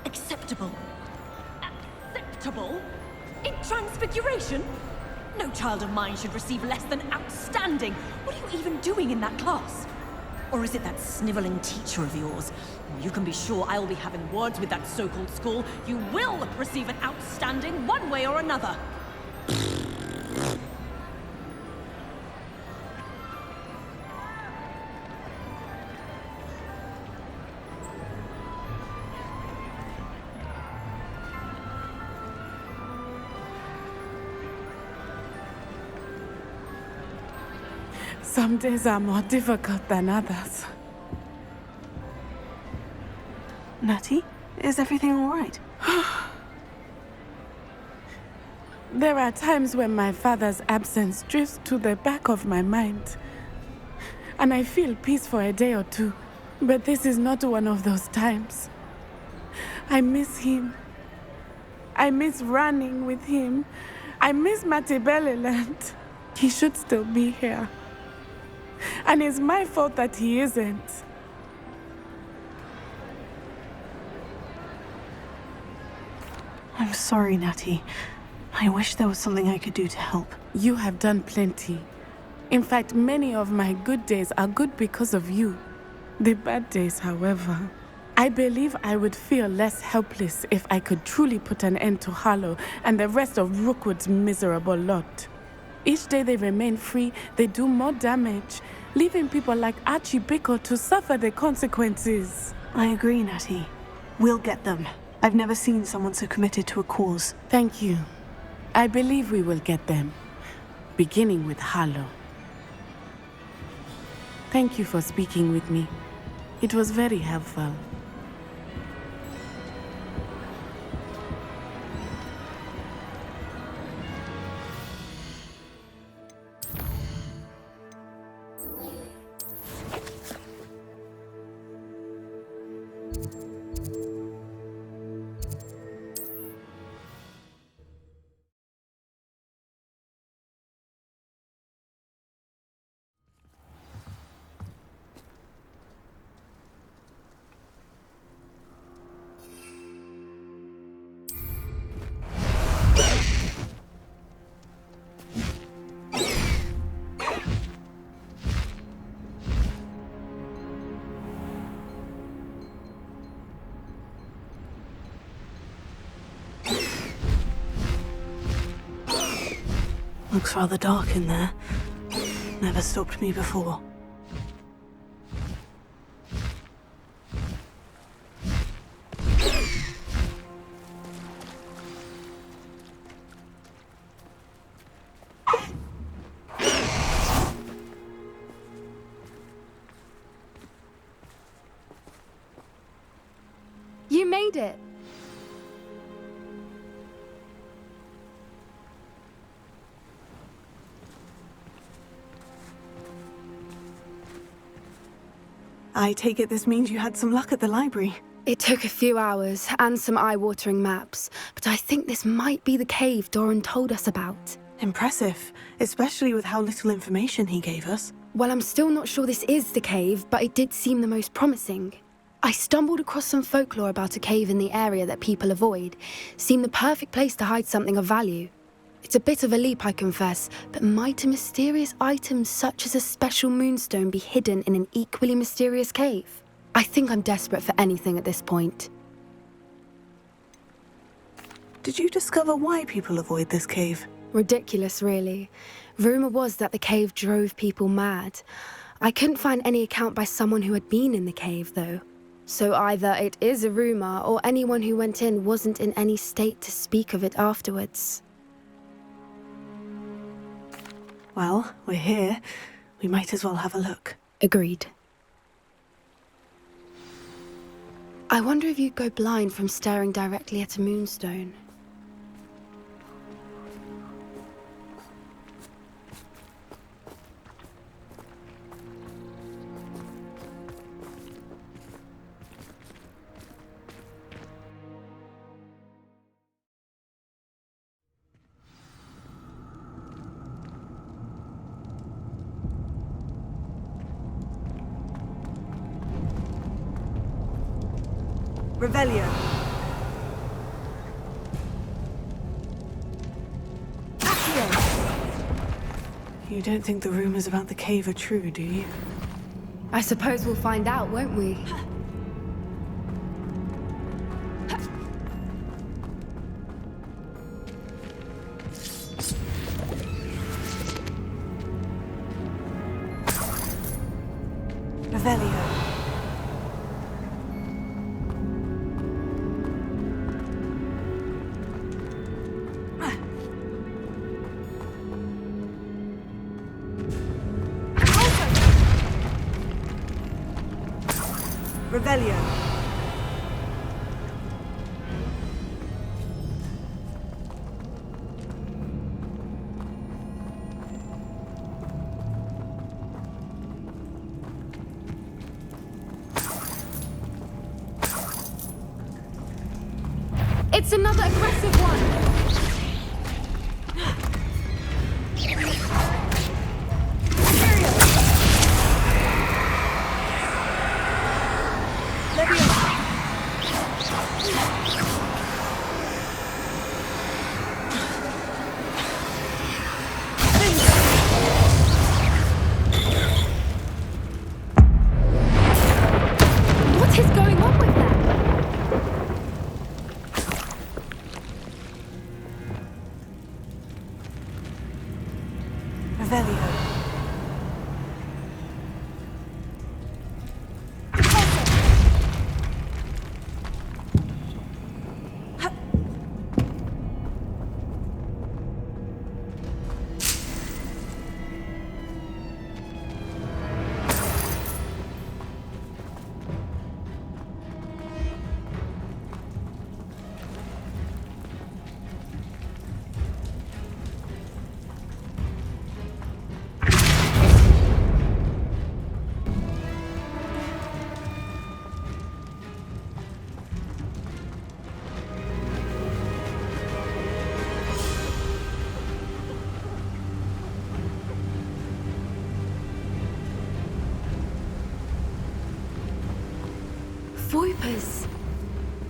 Acceptable? Acceptable? In Transfiguration? No child of mine should receive less than outstanding. What are you even doing in that class? Or is it that sniveling teacher of yours? You can be sure I will be having words with that so-called school. You will receive an outstanding one way or another. Some days are more difficult than others. Natty, is everything all right? There are times when my father's absence drifts to the back of my mind, and I feel peace for a day or two. But this is not one of those times. I miss him. I miss running with him. I miss Matibeleland. He should still be here. And it's my fault that he isn't. I'm sorry, Natty. I wish there was something I could do to help. You have done plenty. In fact, many of my good days are good because of you. The bad days, however. I believe I would feel less helpless if I could truly put an end to Harlow and the rest of Rookwood's miserable lot. Each day they remain free, they do more damage, leaving people like Archie Bickle to suffer the consequences. I agree, Natty. We'll get them. I've never seen someone so committed to a cause. Thank you. I believe we will get them, beginning with Harlow. Thank you for speaking with me. It was very helpful. Looks rather dark in there. Never stopped me before. You made it! I take it this means you had some luck at the library. It took a few hours and some eye-watering maps, but I think this might be the cave Doran told us about. Impressive, especially with how little information he gave us. Well, I'm still not sure this is the cave, but it did seem the most promising. I stumbled across some folklore about a cave in the area that people avoid. Seemed the perfect place to hide something of value. It's a bit of a leap, I confess, but might a mysterious item such as a special moonstone be hidden in an equally mysterious cave? I think I'm desperate for anything at this point. Did you discover why people avoid this cave? Ridiculous, really. Rumour was that the cave drove people mad. I couldn't find any account by someone who had been in the cave, though. So either it is a rumour, or anyone who went in wasn't in any state to speak of it afterwards. Well, we're here. We might as well have a look. Agreed. I wonder if you'd go blind from staring directly at a moonstone. Revelio. You don't think the rumors about the cave are true, do you? I suppose we'll find out, won't we? Revelio. Revelio. It's another aggressive one! What is going on with that? Revelio. Voipers!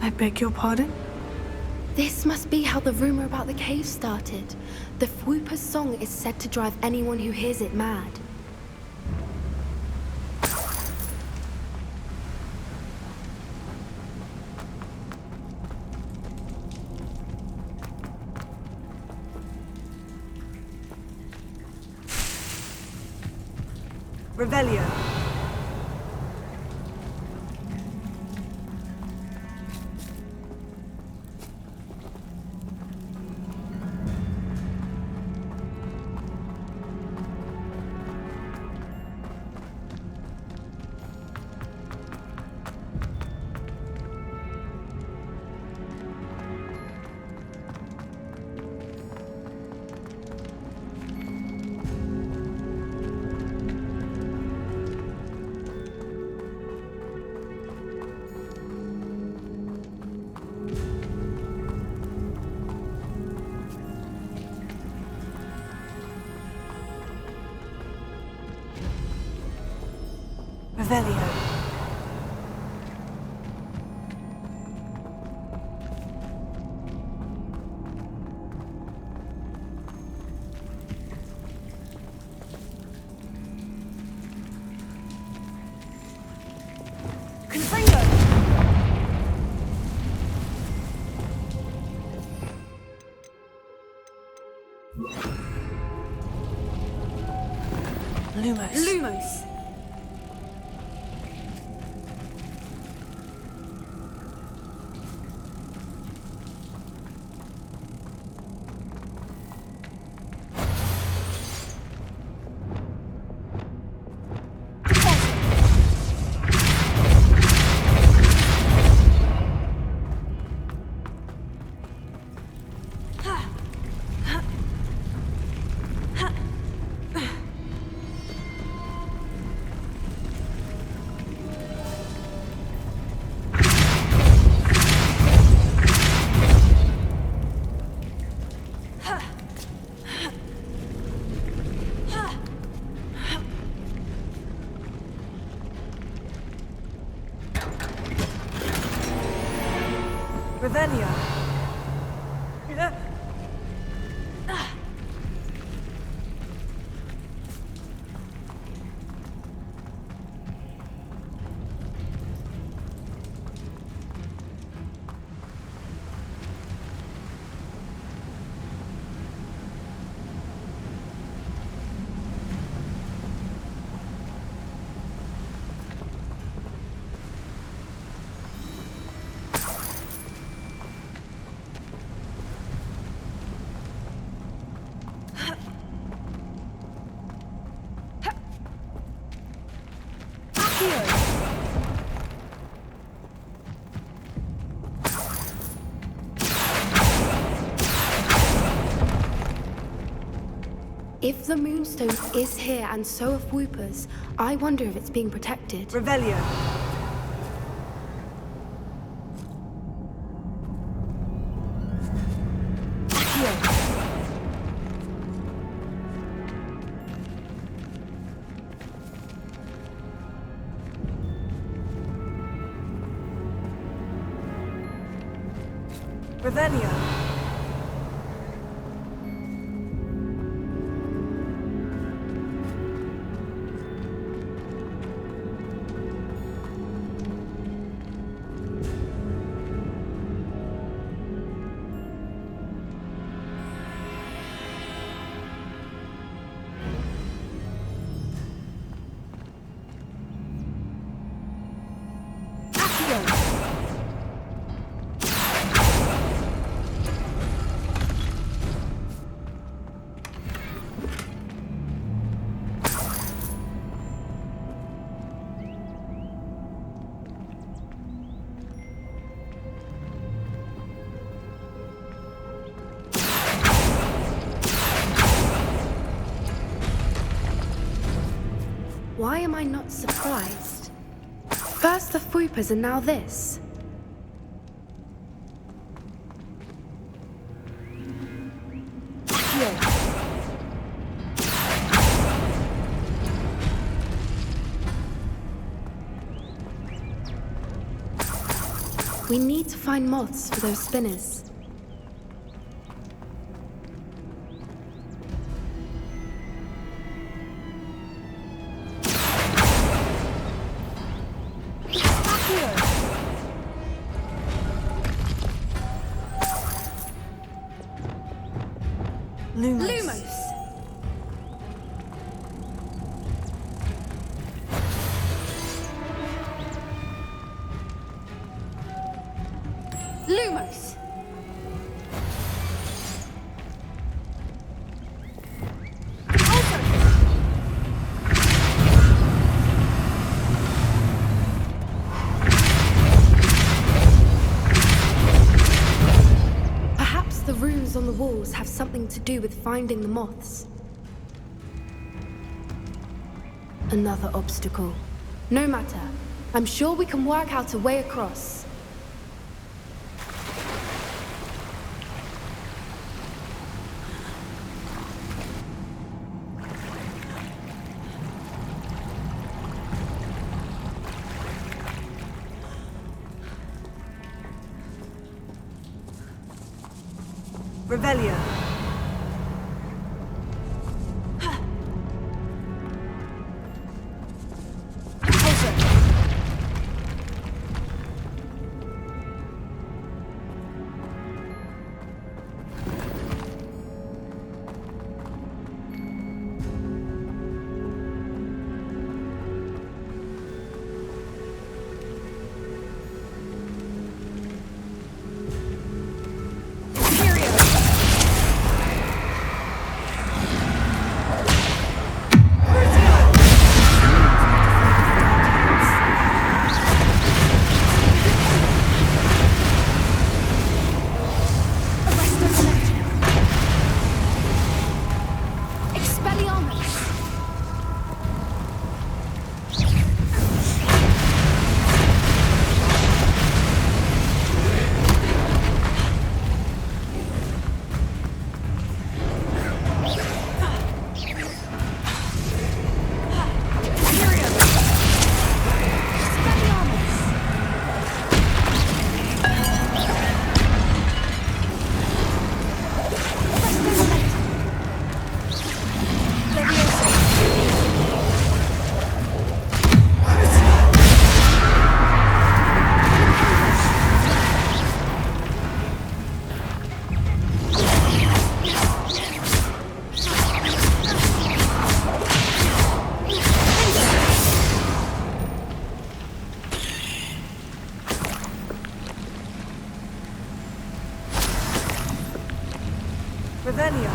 I beg your pardon? This must be how the rumor about the cave started. The Whooper's song is said to drive anyone who hears it mad. Revelio. Revelio. Lumos. Lumos! Revelio. If the Moonstone is here and so are Whoopers, I wonder if it's being protected. Revelio. Revelio. Why am I not surprised? First the Whoopers and now this. We need to find moths for those spinners. Lumos. Lumos. Perhaps the runes on the walls have something to do with finding the moths. Another obstacle. No matter. I'm sure we can work out a way across. Revelio. Revelio.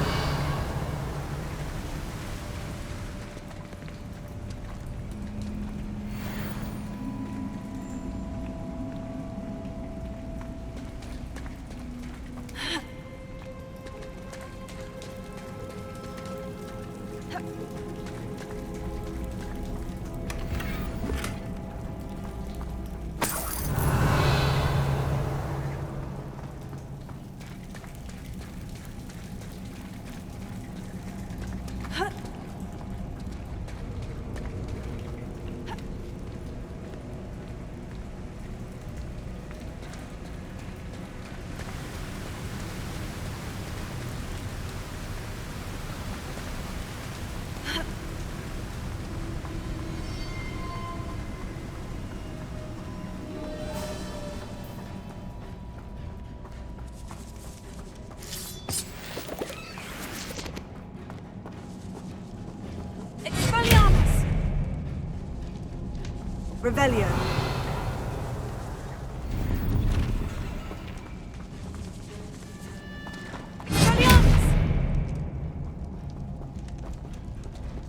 Revelio.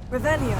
Revelio.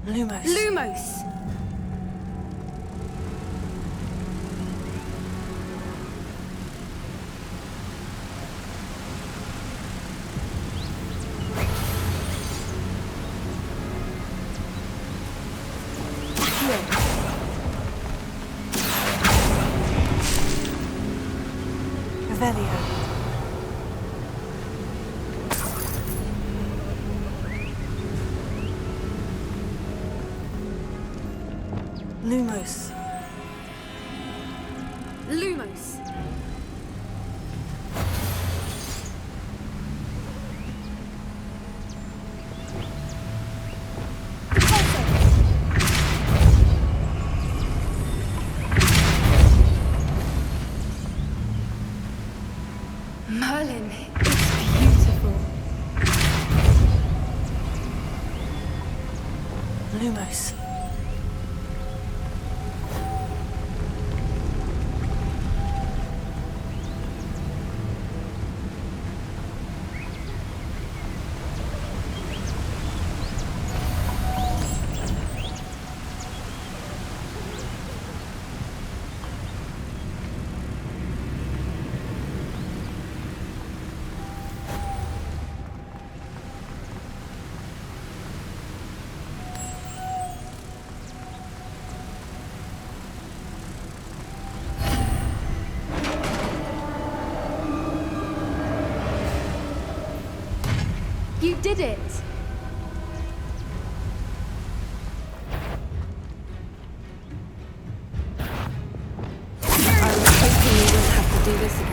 Lumos. Lumos! Revelio. Lumos. Lumos! Merlin, it's beautiful. Lumos. You did it! I was hoping you wouldn't have to do this again.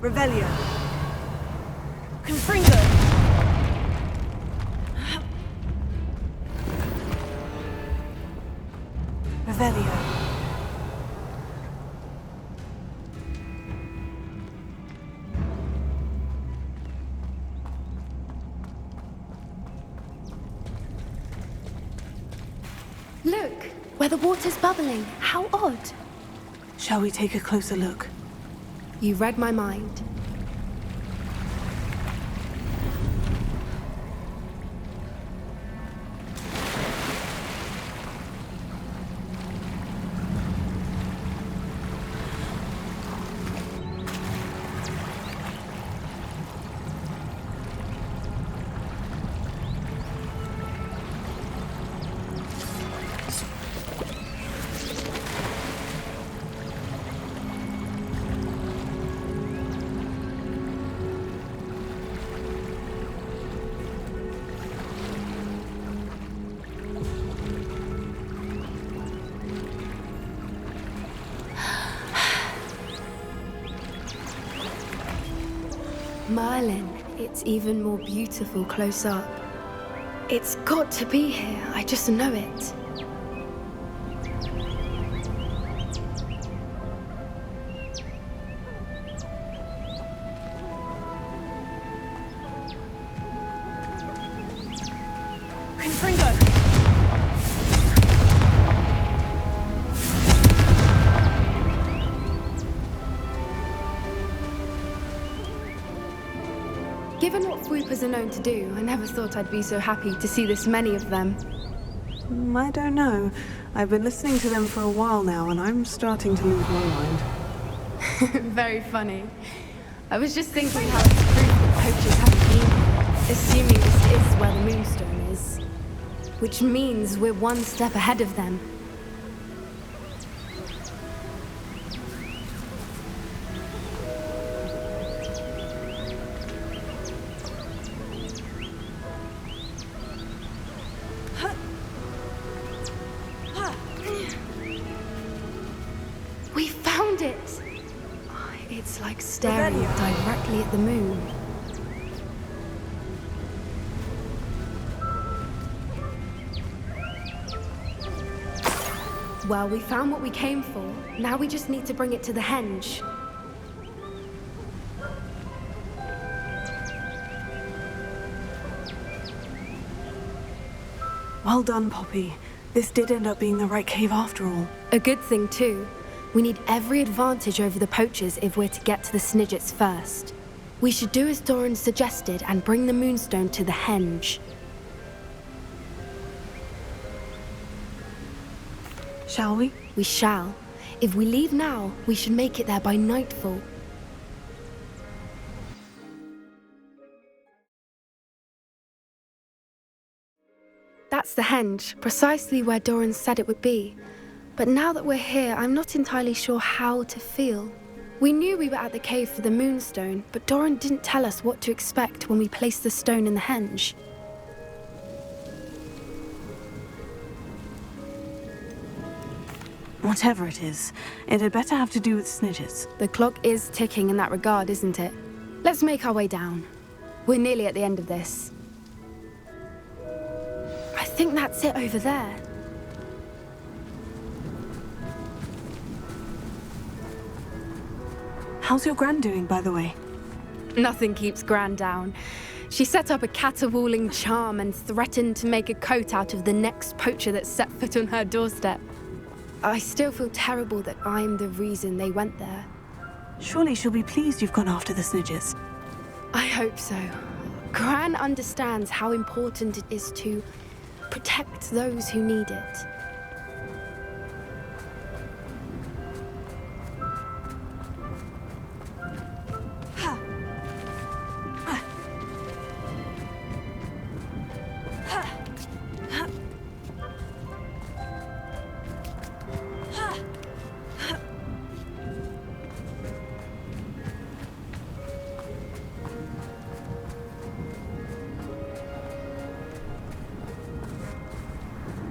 Revelio. Confringo. Revelio. Look, where the water's bubbling. How odd. Shall we take a closer look? You read my mind. Merlin, it's even more beautiful close up. It's got to be here, I just know it. Confringo! Given what swoopers are known to do, I never thought I'd be so happy to see this many of them. I don't know. I've been listening to them for a while now, and I'm starting to lose my mind. Very funny. I was just thinking how it's proof that poachers haven't been here, assuming this is where the Moonstone is. Which means we're one step ahead of them. We found it! It's like staring directly at the moon. Well, we found what we came for. Now we just need to bring it to the henge. Well done, Poppy. This did end up being the right cave after all. A good thing, too. We need every advantage over the poachers if we're to get to the Snidgets first. We should do as Doran suggested and bring the Moonstone to the henge. Shall we? We shall. If we leave now, we should make it there by nightfall. That's the henge, precisely where Doran said it would be. But now that we're here, I'm not entirely sure how to feel. We knew we were at the cave for the Moonstone, but Doran didn't tell us what to expect when we placed the stone in the henge. Whatever it is, it had better have to do with Snidgets. The clock is ticking in that regard, isn't it? Let's make our way down. We're nearly at the end of this. I think that's it over there. How's your Gran doing, by the way? Nothing keeps Gran down. She set up a caterwauling charm and threatened to make a coat out of the next poacher that set foot on her doorstep. I still feel terrible that I'm the reason they went there. Surely she'll be pleased you've gone after the Snidgets. I hope so. Gran understands how important it is to protect those who need it.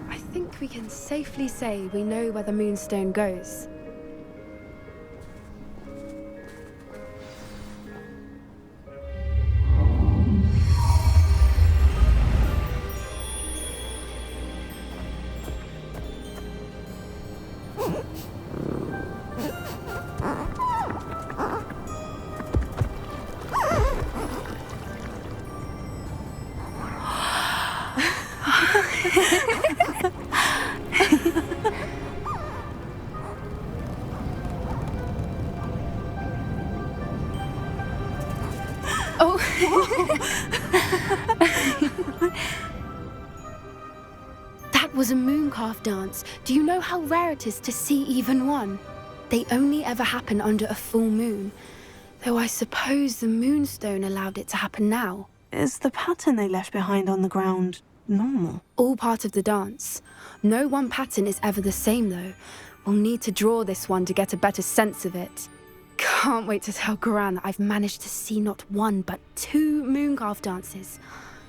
I think we can safely say we know where the Moonstone goes. Oh. That was a mooncalf dance. Do you know how rare it is to see even one? They only ever happen under a full moon. Though I suppose the Moonstone allowed it to happen now. Is the pattern they left behind on the ground normal? All part of the dance. No one pattern is ever the same, though. We'll need to draw this one to get a better sense of it. Can't wait to tell Gran that I've managed to see not one, but 2 mooncalf dances.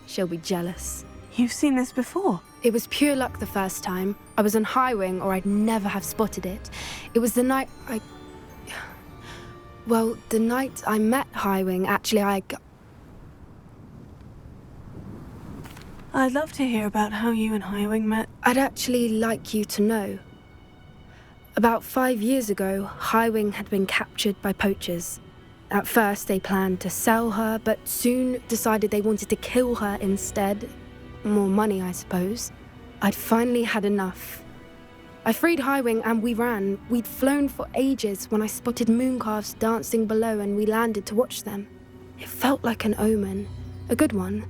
She'll be jealous. You've seen this before? It was pure luck the first time. I was on Highwing, or I'd never have spotted it. It was the night Well, the night I met Highwing, actually, I'd love to hear about how you and Highwing met. I'd actually like you to know. About 5 years ago, Highwing had been captured by poachers. At first, they planned to sell her, but soon decided they wanted to kill her instead. More money, I suppose. I'd finally had enough. I freed Highwing and we ran. We'd flown for ages when I spotted mooncalves dancing below and we landed to watch them. It felt like an omen. A good one.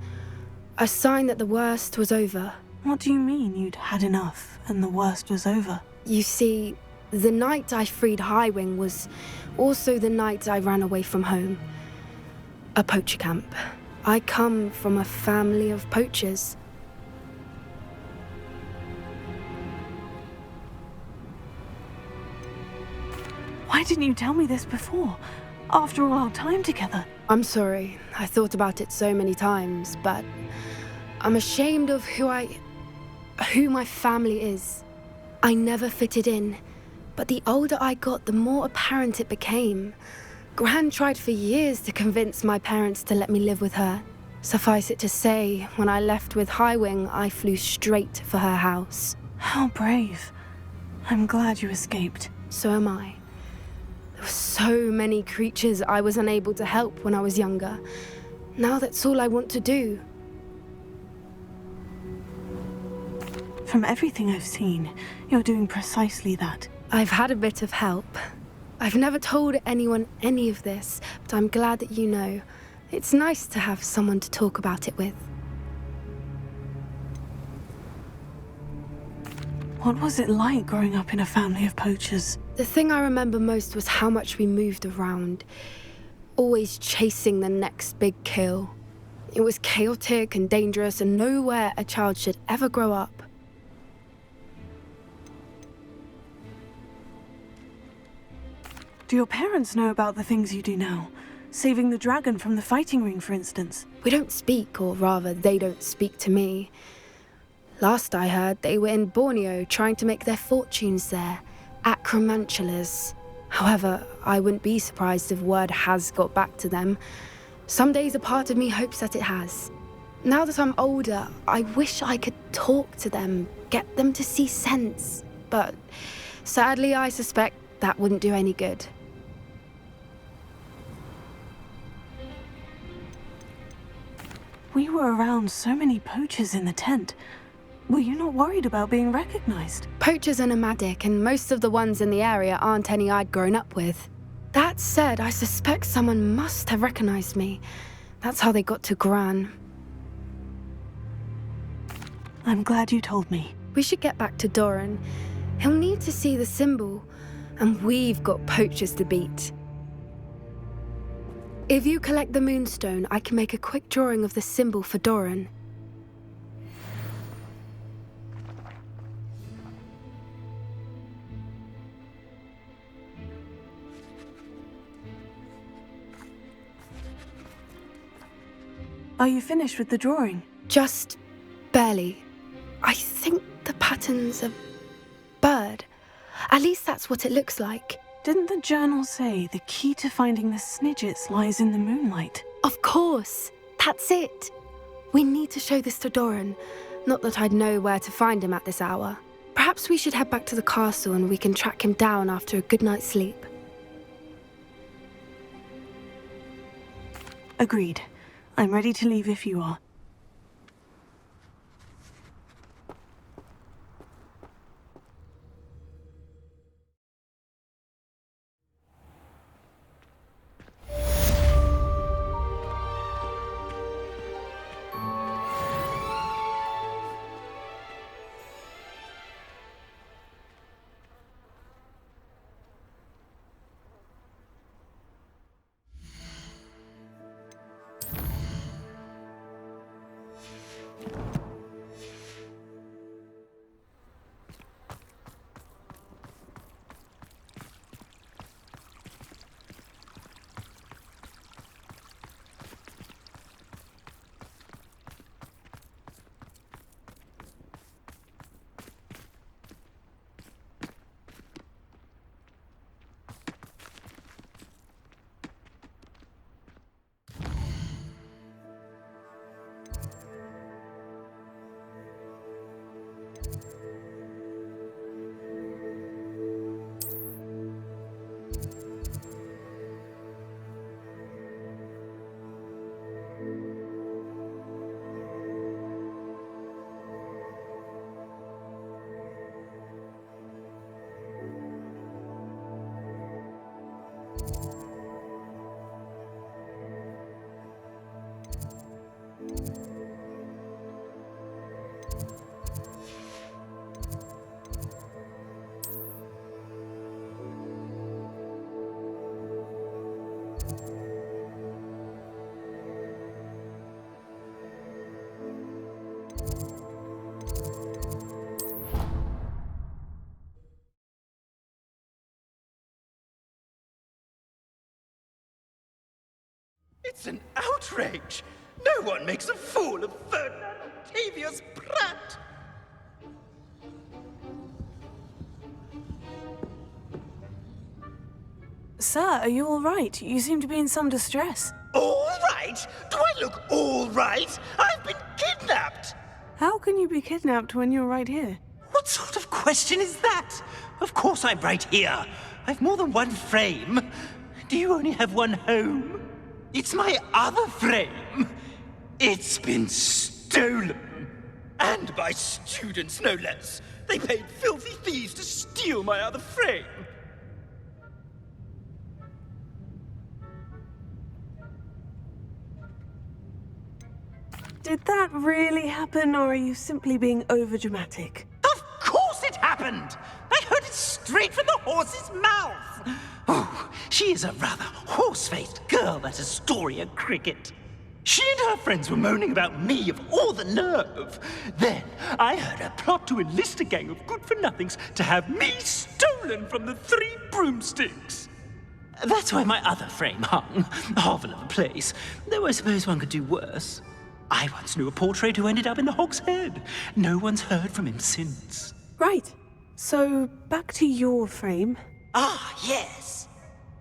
A sign that the worst was over. What do you mean you'd had enough and the worst was over? You see, the night I freed Highwing was also the night I ran away from home. A poacher camp. I come from a family of poachers. Why didn't you tell me this before? After all our time together. I'm sorry. I thought about it so many times, but I'm ashamed of who my family is. I never fitted in, but the older I got, the more apparent it became. Gran tried for years to convince my parents to let me live with her. Suffice it to say, when I left with Highwing, I flew straight for her house. How brave. I'm glad you escaped. So am I. There were so many creatures I was unable to help when I was younger. Now that's all I want to do. From everything I've seen, you're doing precisely that. I've had a bit of help. I've never told anyone any of this, but I'm glad that you know. It's nice to have someone to talk about it with. What was it like growing up in a family of poachers? The thing I remember most was how much we moved around, always chasing the next big kill. It was chaotic and dangerous and nowhere a child should ever grow up. Do your parents know about the things you do now? Saving the dragon from the fighting ring, for instance? We don't speak, or rather, they don't speak to me. Last I heard, they were in Borneo trying to make their fortunes there, acromantulas. However, I wouldn't be surprised if word has got back to them. Some days a part of me hopes that it has. Now that I'm older, I wish I could talk to them, get them to see sense. But sadly, I suspect that wouldn't do any good. We were around so many poachers in the tent. Were you not worried about being recognized? Poachers are nomadic, and most of the ones in the area aren't any I'd grown up with. That said, I suspect someone must have recognized me. That's how they got to Gran. I'm glad you told me. We should get back to Doran. He'll need to see the symbol, and we've got poachers to beat. If you collect the moonstone, I can make a quick drawing of the symbol for Doran. Are you finished with the drawing? Just barely. I think the pattern's a bird. At least that's what it looks like. Didn't the journal say the key to finding the Snidgets lies in the moonlight? Of course. That's it. We need to show this to Doran. Not that I'd know where to find him at this hour. Perhaps we should head back to the castle and we can track him down after a good night's sleep. Agreed. I'm ready to leave if you are. It's an outrage! No one makes a fool of Ferdinand Octavius Pratt! Sir, are you all right? You seem to be in some distress. All right? Do I look all right? I've been kidnapped! How can you be kidnapped when you're right here? What sort of question is that? Of course I'm right here. I've more than one frame. Do you only have one home? It's my other frame. It's been stolen. And by students, no less. They paid filthy thieves to steal my other frame. Did that really happen, or are you simply being overdramatic? Of course it happened! I heard it straight from the horse's mouth! Oh, she is a rather horse-faced girl, that Astoria Cricket. She and her friends were moaning about me of all the nerve. Then I heard her plot to enlist a gang of good-for-nothings to have me stolen from the Three Broomsticks. That's where my other frame hung. A hovel of a place, though I suppose one could do worse. I once knew a portrait who ended up in the Hog's Head. No one's heard from him since. Right. So, back to your frame. Ah, yes.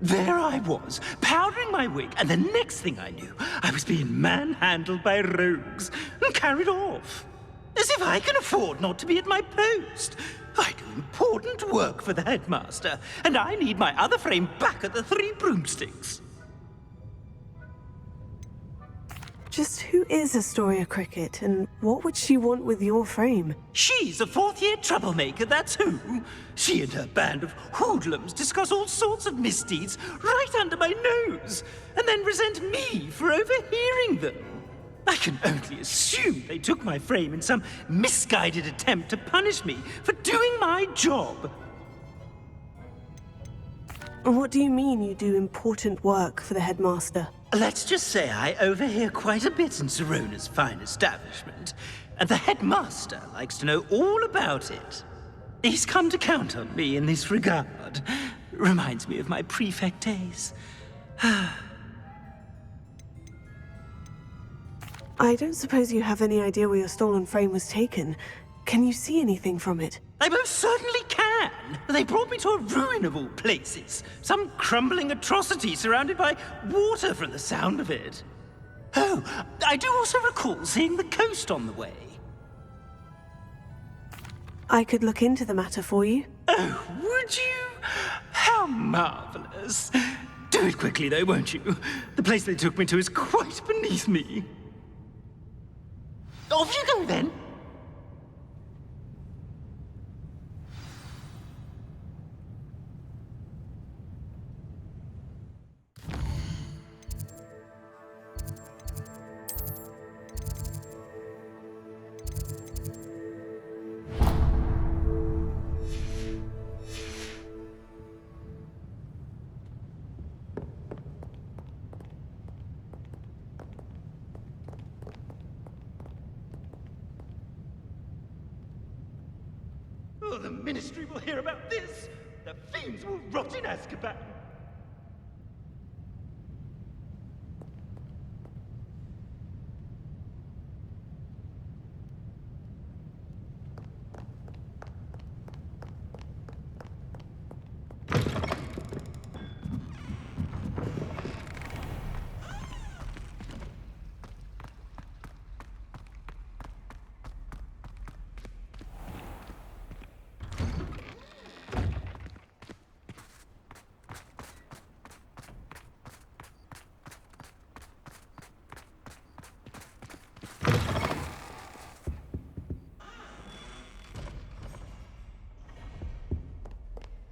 There I was, powdering my wig, and the next thing I knew, I was being manhandled by rogues and carried off. As if I can afford not to be at my post. I do important work for the headmaster, and I need my other frame back at the Three Broomsticks. Just who is Astoria Cricket, and what would she want with your frame? She's a fourth-year troublemaker, that's who. She and her band of hoodlums discuss all sorts of misdeeds right under my nose, and then resent me for overhearing them. I can only assume they took my frame in some misguided attempt to punish me for doing my job. And what do you mean you do important work for the headmaster? Let's just say I overhear quite a bit in Zerona's fine establishment, and the headmaster likes to know all about it. He's come to count on me in this regard. Reminds me of my prefect days. I don't suppose you have any idea where your stolen frame was taken. Can you see anything from it? I most certainly can. They brought me to a ruin of all places. Some crumbling atrocity surrounded by water from the sound of it. Oh, I do also recall seeing the coast on the way. I could look into the matter for you. Oh, would you? How marvelous. Do it quickly, though, won't you? The place they took me to is quite beneath me. Off you go, then. Oh, the Ministry will hear about this! The fiends will rot in Azkaban!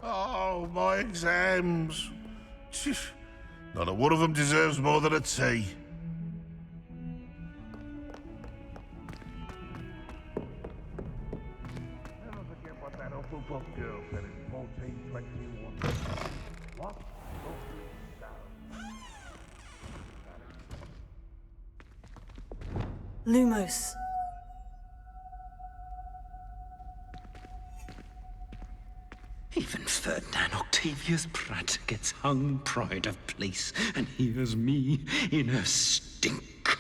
Oh, my exams. Not a one of them deserves more than a tea. Never forget what that Hufflepuff girl said in 1421. What? Lumos. Even Ferdinand Octavius Pratt gets hung pride of place, and here's me in a stink.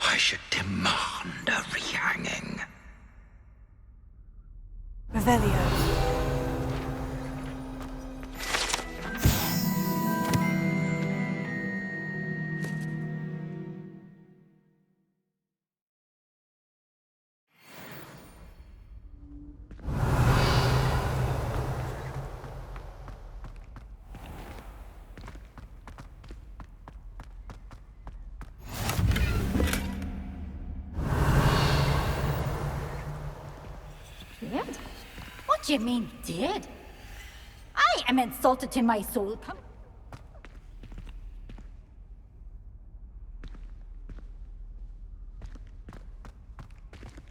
I should demand a rehanging. Revelio. Did? What do you mean, did? I am insulted to my soul.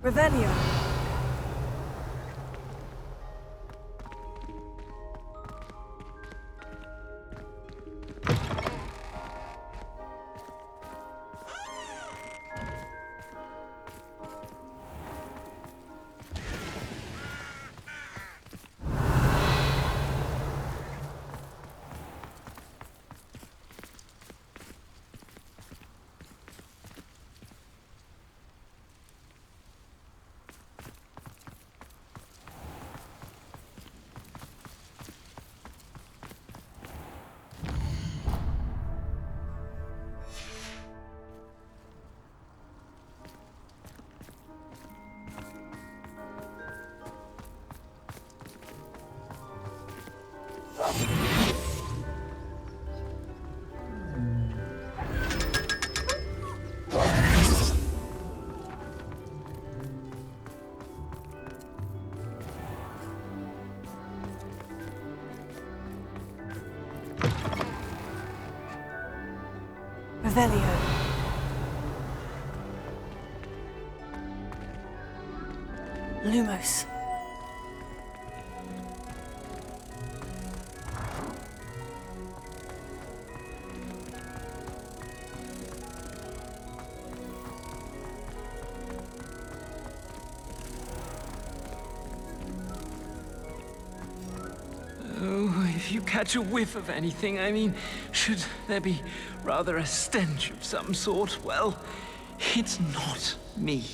Revelio. Revelio. Lumos. Oh, if you catch a whiff of anything, I mean, should there be rather a stench of some sort, well, it's not me.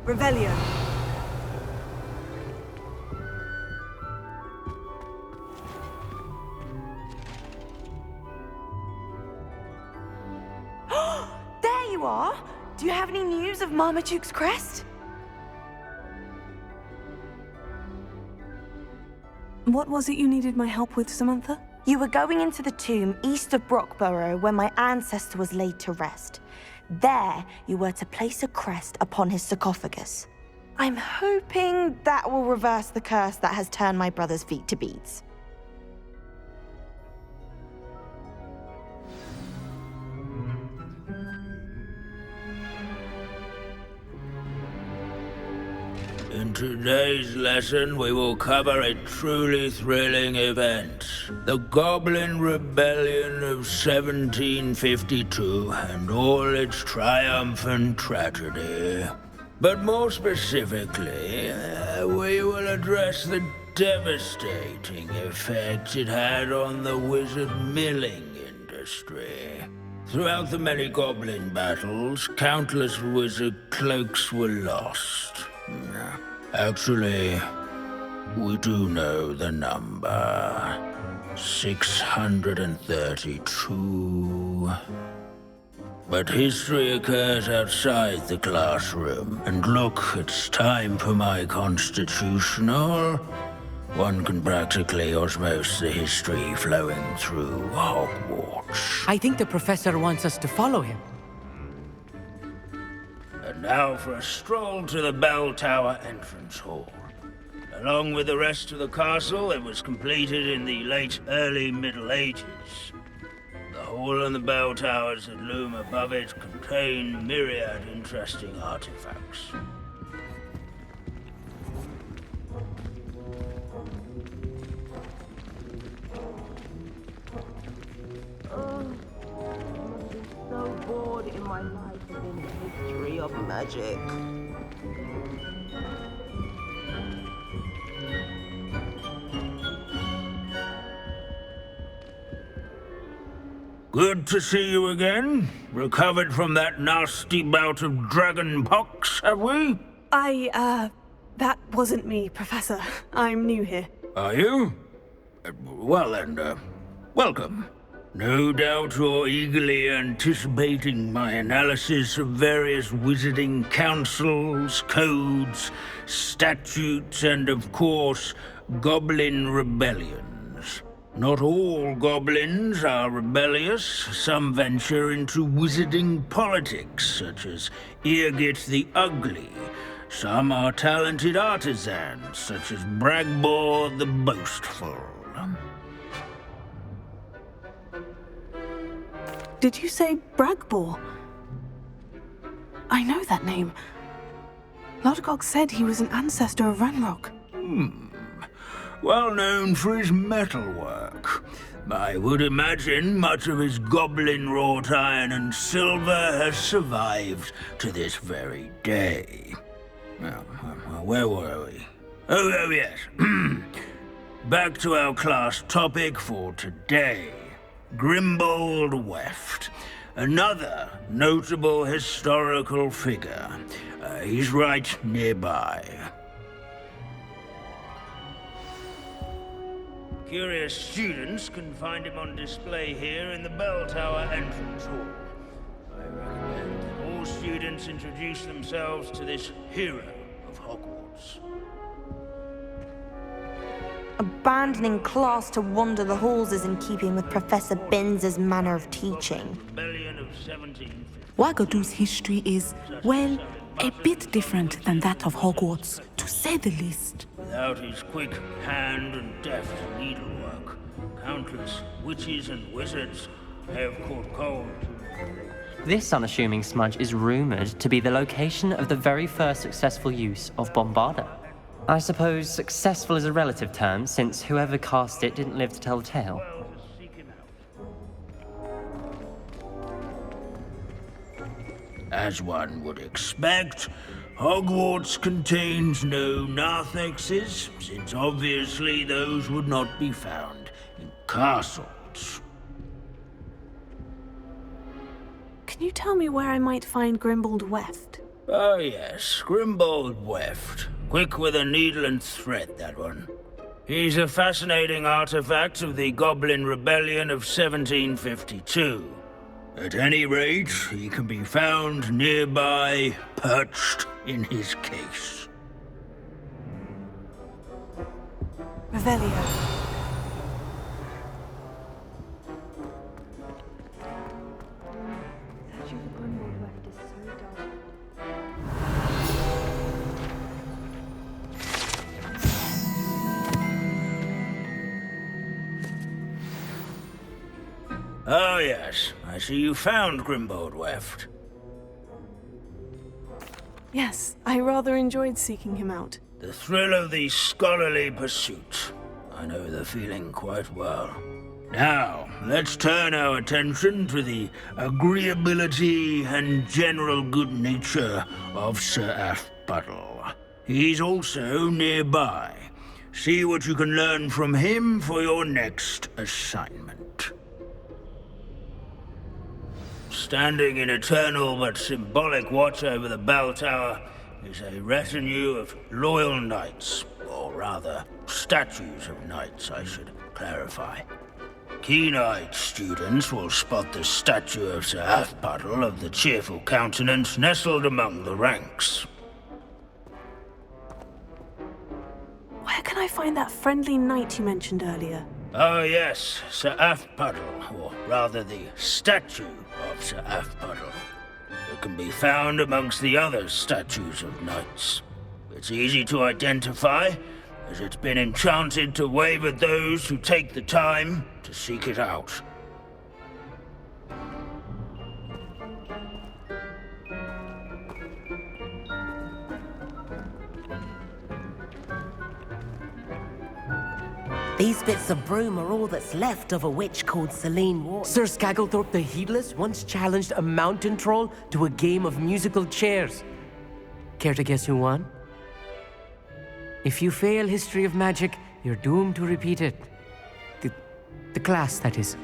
Revelio. There you are! Do you have any news of Marmaduke's crest? What was it you needed my help with, Samantha? You were going into the tomb east of Brockborough where my ancestor was laid to rest. There, you were to place a crest upon his sarcophagus. I'm hoping that will reverse the curse that has turned my brother's feet to beads. In today's lesson, we will cover a truly thrilling event. The Goblin Rebellion of 1752 and all its triumphant tragedy. But more specifically, we will address the devastating effect it had on the wizard milling industry. Throughout the many goblin battles, countless wizard cloaks were lost. Actually, we do know the number. 632. But history occurs outside the classroom. And look, it's time for my constitutional. One can practically osmose the history flowing through Hogwarts. I think the professor wants us to follow him. And now for a stroll to the bell tower entrance hall. Along with the rest of the castle, it was completed in the late early Middle Ages. The hall and the bell towers that loom above it contain myriad interesting artifacts. So bored in my life in the history of magic. Good to see you again. Recovered from that nasty bout of dragon pox, have we? That wasn't me, Professor. I'm new here. Are you? Well then, welcome. No doubt you're eagerly anticipating my analysis of various wizarding councils, codes, statutes, and of course, goblin rebellions. Not all goblins are rebellious. Some venture into wizarding politics, such as Eargit the Ugly. Some are talented artisans, such as Bragbor the Boastful. Did you say Bragbor? I know that name. Lodgok said he was an ancestor of Ranrock. Well known for his metalwork. I would imagine much of his goblin-wrought iron and silver has survived to this very day. Now, where were we? Oh yes. Back to our class topic for today. Grimbold Weft. Another notable historical figure. He's right nearby. Curious students can find him on display here in the bell tower entrance hall. I recommend that all students introduce themselves to this hero of Hogwarts. Abandoning class to wander the halls is in keeping with Professor Binns's manner of teaching. Wagadu's history is, well, a bit different than that of Hogwarts, to say the least. Without his quick hand and deft needlework, countless witches and wizards have caught cold. This unassuming smudge is rumored to be the location of the very first successful use of Bombarda. I suppose successful is a relative term, since whoever cast it didn't live to tell the tale. As one would expect, Hogwarts contains no narthexes, since obviously those would not be found in castles. Can you tell me where I might find Grimbold Weft? Oh yes, Grimbold Weft. Quick with a needle and thread, that one. He's a fascinating artifact of the Goblin Rebellion of 1752. At any rate, he can be found nearby, perched in his case. Revelio. Oh yes, I see you found Grimbold Weft. Yes, I rather enjoyed seeking him out. The thrill of the scholarly pursuit. I know the feeling quite well. Now, let's turn our attention to the agreeability and general good nature of Sir Afbuddle. He's also nearby. See what you can learn from him for your next assignment. Standing in eternal but symbolic watch over the bell tower is a retinue of loyal knights, or rather, statues of knights, I should clarify. Keen-eyed students will spot the statue of Sir Afpuddle of the Cheerful Countenance nestled among the ranks. Where can I find that friendly knight you mentioned earlier? Oh yes, Sir Afpuddle, or rather the statue of Sir Afpuddle. It can be found amongst the other statues of knights. It's easy to identify, as it's been enchanted to wave at those who take the time to seek it out. These bits of broom are all that's left of a witch called Celine Ward. Sir Skagglethorpe the Heedless once challenged a mountain troll to a game of musical chairs. Care to guess who won? If you fail History of Magic, you're doomed to repeat it. The class, that is.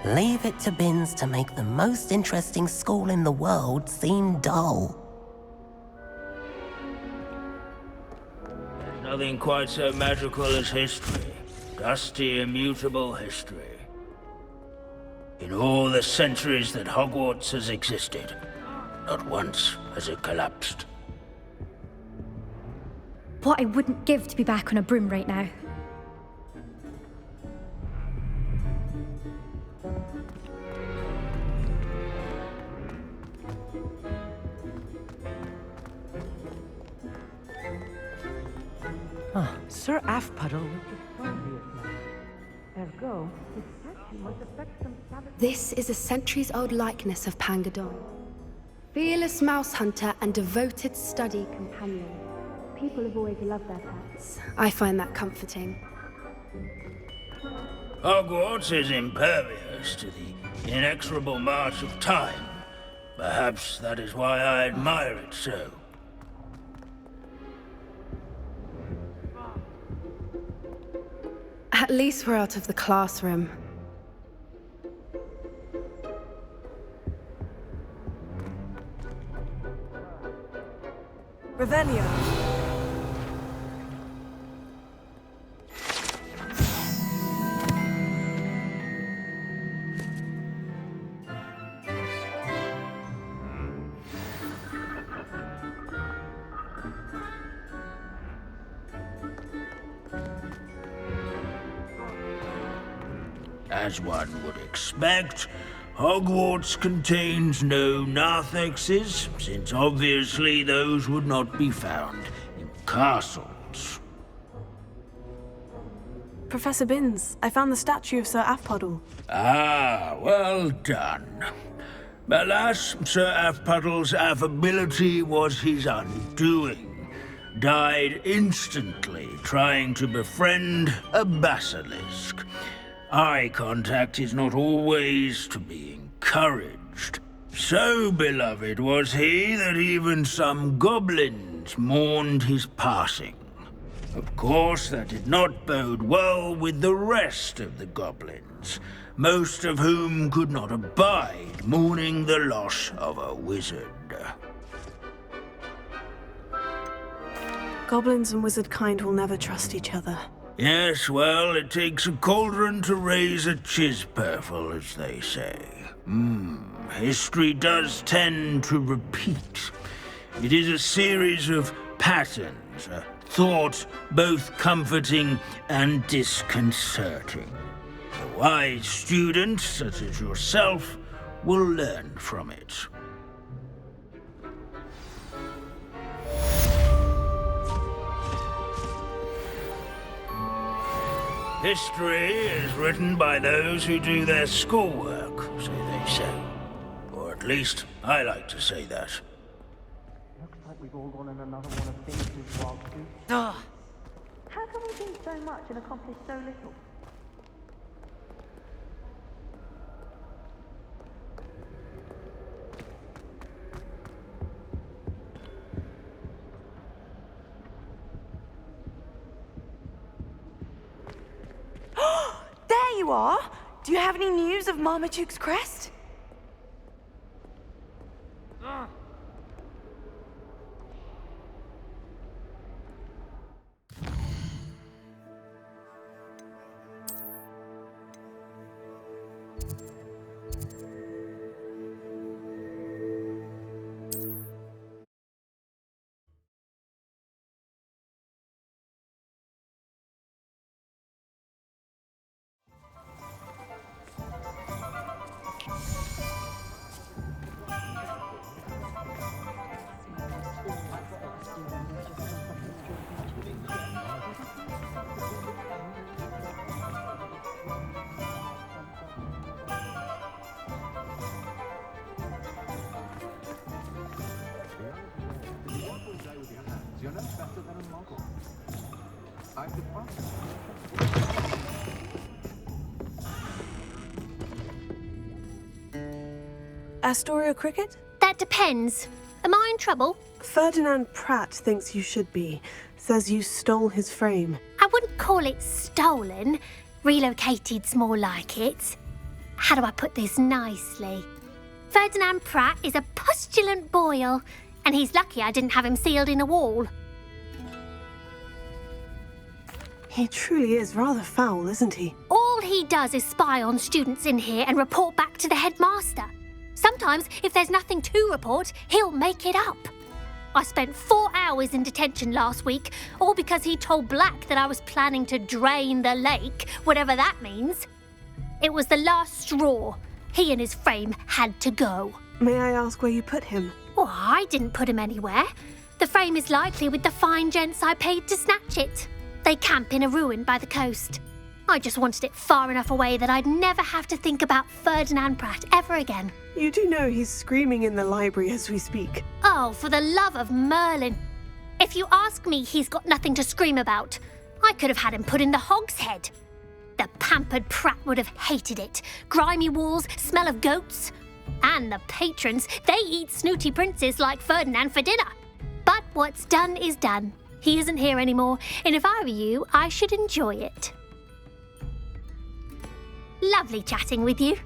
Leave it to Binns to make the most interesting school in the world seem dull. Nothing quite so magical as history. Dusty, immutable history. In all the centuries that Hogwarts has existed, not once has it collapsed. What I wouldn't give to be back on a broom right now. Sir Afpuddle. Ergo, This is a centuries-old likeness of Pangadon. Fearless mouse hunter and devoted study companion. People have always loved their pets. I find that comforting. Hogwarts is impervious to the inexorable march of time. Perhaps that is why I admire it so. At least we're out of the classroom. Revelio. As one would expect, Hogwarts contains no narthexes, since obviously those would not be found in castles. Professor Binns, I found the statue of Sir Afpuddle. Ah, well done. Alas, Sir Afpuddle's affability was his undoing. Died instantly trying to befriend a basilisk. Eye contact is not always to be encouraged. So beloved was he that even some goblins mourned his passing. Of course, that did not bode well with the rest of the goblins, most of whom could not abide mourning the loss of a wizard. Goblins and wizard kind will never trust each other. Yes, well, it takes a cauldron to raise a chisperful, as they say. History does tend to repeat. It is a series of patterns, a thought both comforting and disconcerting. A wise student, such as yourself, will learn from it. History is written by those who do their schoolwork, so they say. Or at least, I like to say that. Looks like we've all gone in another one of Binns' wild goose. How can we think so much and accomplish so little? you are. Do you have any news of Marmaduke's crest? Astoria Cricket? That depends. Am I in trouble? Ferdinand Pratt thinks you should be. Says you stole his frame. I wouldn't call it stolen. Relocated's more like it. How do I put this nicely? Ferdinand Pratt is a postulant boil, and he's lucky I didn't have him sealed in a wall. He truly is rather foul, isn't he? All he does is spy on students in here and report back to the headmaster. Sometimes, if there's nothing to report, he'll make it up. I spent 4 hours in detention last week, all because he told Black that I was planning to drain the lake, whatever that means. It was the last straw. He and his frame had to go. May I ask where you put him? Well, I didn't put him anywhere. The frame is likely with the fine gents I paid to snatch it. They camp in a ruin by the coast. I just wanted it far enough away that I'd never have to think about Ferdinand Pratt ever again. You do know he's screaming in the library as we speak. Oh, for the love of Merlin. If you ask me, he's got nothing to scream about. I could have had him put in the Hogshead. The pampered Pratt would have hated it. Grimy walls, smell of goats. And the patrons, they eat snooty princes like Ferdinand for dinner. But what's done is done. He isn't here anymore, and if I were you, I should enjoy it. Lovely chatting with you.